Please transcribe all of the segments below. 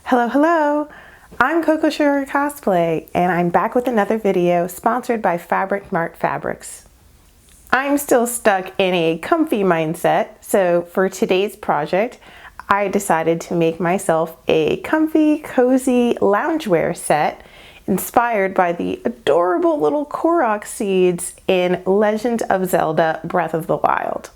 Hello! I'm Coco Sugar Cosplay, and I'm back with another video sponsored by Fabric Mart Fabrics. I'm still stuck in a comfy mindset, so for today's project, I decided to make myself a comfy, cozy loungewear set inspired by the adorable little Korok seeds in Legend of Zelda Breath of the Wild.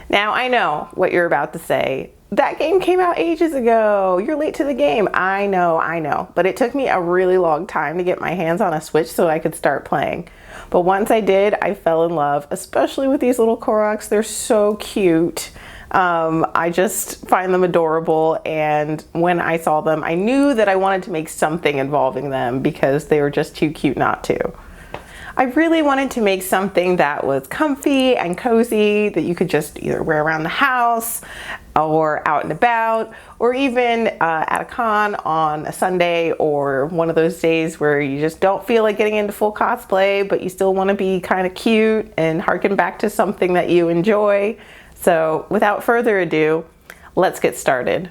Now, I know what you're about to say. That game came out ages ago. You're late to the game. I know. But it took me a really long time to get my hands on a Switch so I could start playing. But once I did, I fell in love, especially with these little Koroks. They're so cute. I just find them adorable, and when I saw them, I knew that I wanted to make something involving them because they were just too cute not to. I really wanted to make something that was comfy and cozy that you could just either wear around the house or out and about, or even at a con on a Sunday, or one of those days where you just don't feel like getting into full cosplay, but you still want to be kind of cute and harken back to something that you enjoy. So without further ado, let's get started.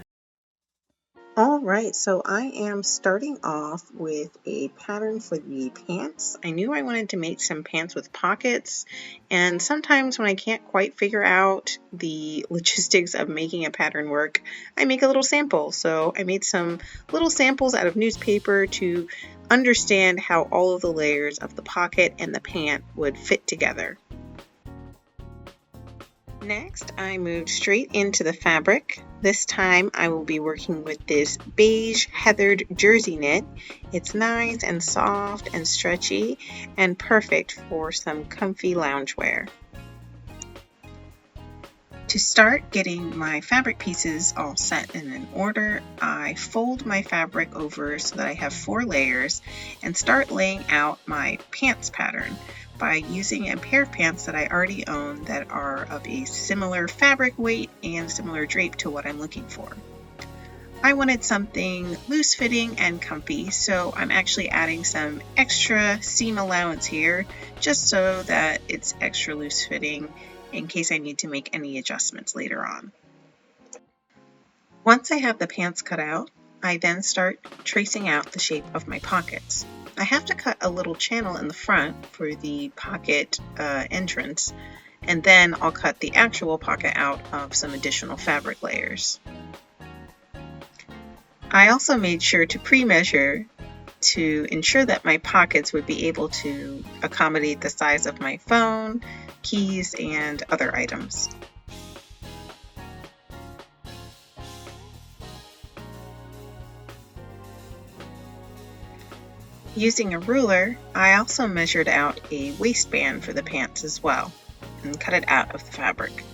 All right, so I am starting off with a pattern for the pants. I knew I wanted to make some pants with pockets, and sometimes when I can't quite figure out the logistics of making a pattern work, I make a little sample. So I made some little samples out of newspaper to understand how all of the layers of the pocket and the pant would fit together. Next, I moved straight into the fabric. This time I will be working with this beige heathered jersey knit. It's nice and soft and stretchy and perfect for some comfy loungewear. To start getting my fabric pieces all set and in order, I fold my fabric over so that I have 4 layers and start laying out my pants pattern by using a pair of pants that I already own that are of a similar fabric weight and similar drape to what I'm looking for. I wanted something loose fitting and comfy, so I'm actually adding some extra seam allowance here just so that it's extra loose fitting in case I need to make any adjustments later on. Once I have the pants cut out, I then start tracing out the shape of my pockets. I have to cut a little channel in the front for the pocket entrance, and then I'll cut the actual pocket out of some additional fabric layers. I also made sure to pre-measure to ensure that my pockets would be able to accommodate the size of my phone, keys, and other items. Using a ruler, I also measured out a waistband for the pants as well and cut it out of the fabric.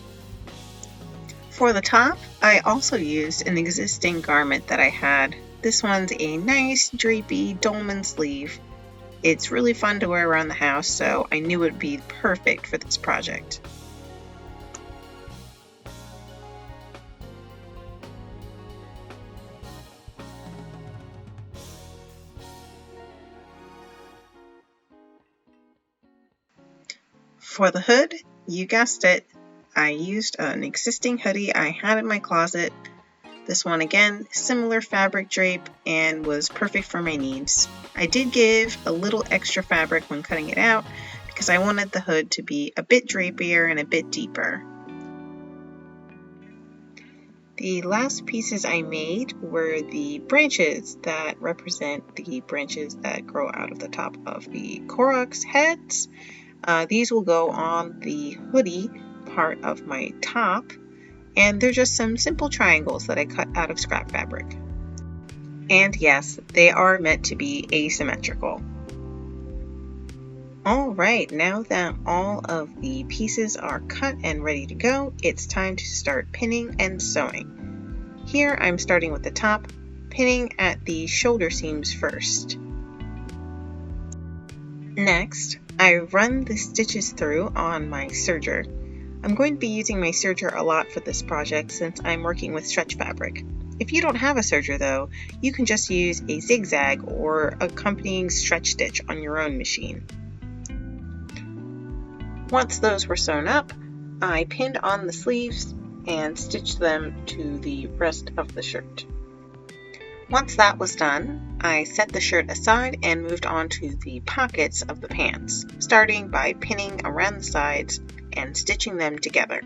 For the top, I also used an existing garment that I had. This one's a nice drapey dolman sleeve. It's really fun to wear around the house, so I knew it would be perfect for this project. For the hood, you guessed it, I used an existing hoodie I had in my closet. This one again, similar fabric drape and was perfect for my needs. I did give a little extra fabric when cutting it out because I wanted the hood to be a bit drapier and a bit deeper. The last pieces I made were the branches that represent the branches that grow out of the top of the Korok's heads. These will go on the hoodie part of my top, and they're just some simple triangles that I cut out of scrap fabric. And yes, they are meant to be asymmetrical. Alright, now that all of the pieces are cut and ready to go, it's time to start pinning and sewing. Here I'm starting with the top, pinning at the shoulder seams first. Next, I run the stitches through on my serger. I'm going to be using my serger a lot for this project since I'm working with stretch fabric. If you don't have a serger though, you can just use a zigzag or accompanying stretch stitch on your own machine. Once those were sewn up, I pinned on the sleeves and stitched them to the rest of the shirt. Once that was done, I set the shirt aside and moved on to the pockets of the pants, starting by pinning around the sides and stitching them together.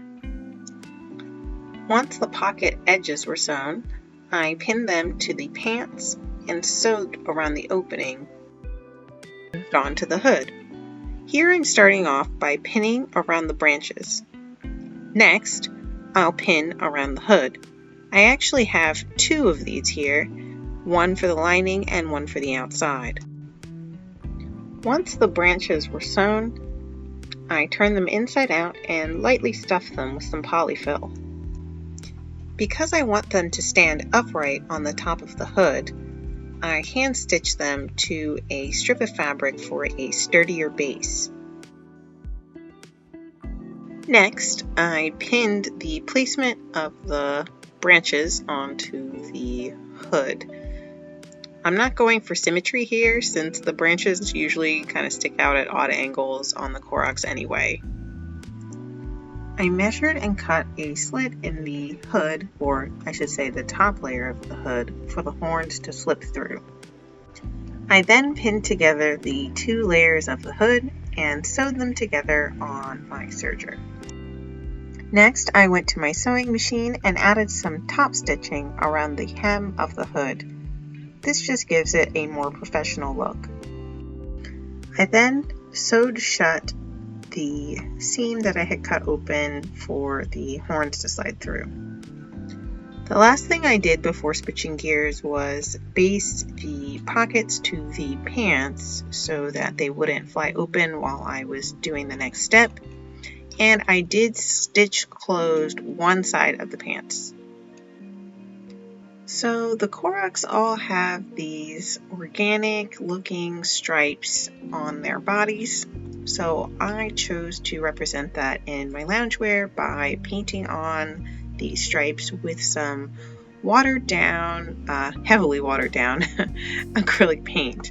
Once the pocket edges were sewn, I pinned them to the pants and sewed around the opening, moved on to the hood. Here I'm starting off by pinning around the branches. Next, I'll pin around the hood. I actually have two of these here, one for the lining and one for the outside. Once the branches were sewn, I turned them inside out and lightly stuffed them with some polyfill. Because I want them to stand upright on the top of the hood, I hand stitched them to a strip of fabric for a sturdier base. Next, I pinned the placement of the branches onto the hood. I'm not going for symmetry here since the branches usually kind of stick out at odd angles on the Corox anyway. I measured and cut a slit in the hood, or I should say the top layer of the hood, for the horns to slip through. I then pinned together the two layers of the hood and sewed them together on my serger. Next, I went to my sewing machine and added some top stitching around the hem of the hood. This just gives it a more professional look. I then sewed shut the seam that I had cut open for the horns to slide through. The last thing I did before switching gears was baste the pockets to the pants so that they wouldn't fly open while I was doing the next step, and I did stitch closed one side of the pants. So the Corox all have these organic looking stripes on their bodies. So I chose to represent that in my loungewear by painting on these stripes with some watered down, heavily watered down acrylic paint.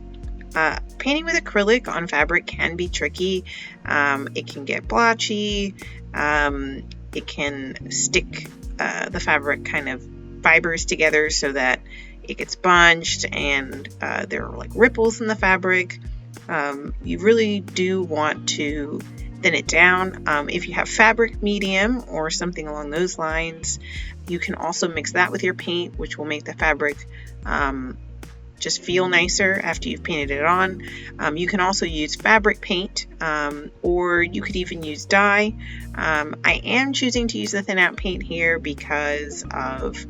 Painting with acrylic on fabric can be tricky. It can get blotchy. It can stick the fabric kind of fibers together so that it gets bunched and there are like ripples in the fabric. You really do want to thin it down. If you have fabric medium or something along those lines, you can also mix that with your paint, which will make the fabric just feel nicer after you've painted it on. You can also use fabric paint, or you could even use dye. I am choosing to use the thin out paint here because of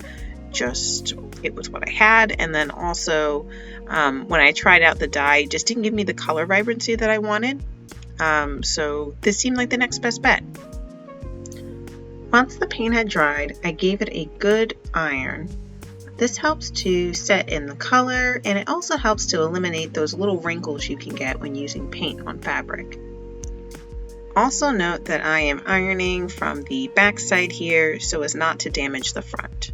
it was what I had, and then also when I tried out the dye, it just didn't give me the color vibrancy that I wanted. So this seemed like the next best bet. Once the paint had dried, I gave it a good iron. This helps to set in the color, and it also helps to eliminate those little wrinkles you can get when using paint on fabric. Also note that I am ironing from the back side here so as not to damage the front.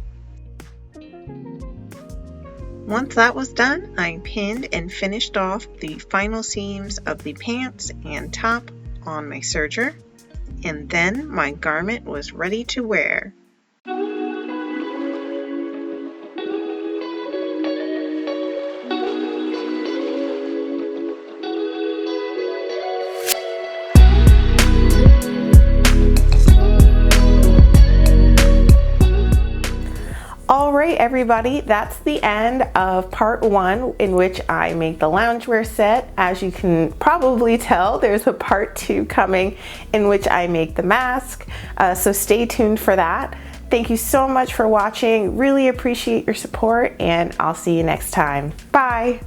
Once that was done, I pinned and finished off the final seams of the pants and top on my serger, and then my garment was ready to wear. Alright everybody, that's the end of part 1 in which I make the loungewear set. As you can probably tell, there's a part 2 coming in which I make the mask, so stay tuned for that. Thank you so much for watching, really appreciate your support, and I'll see you next time. Bye!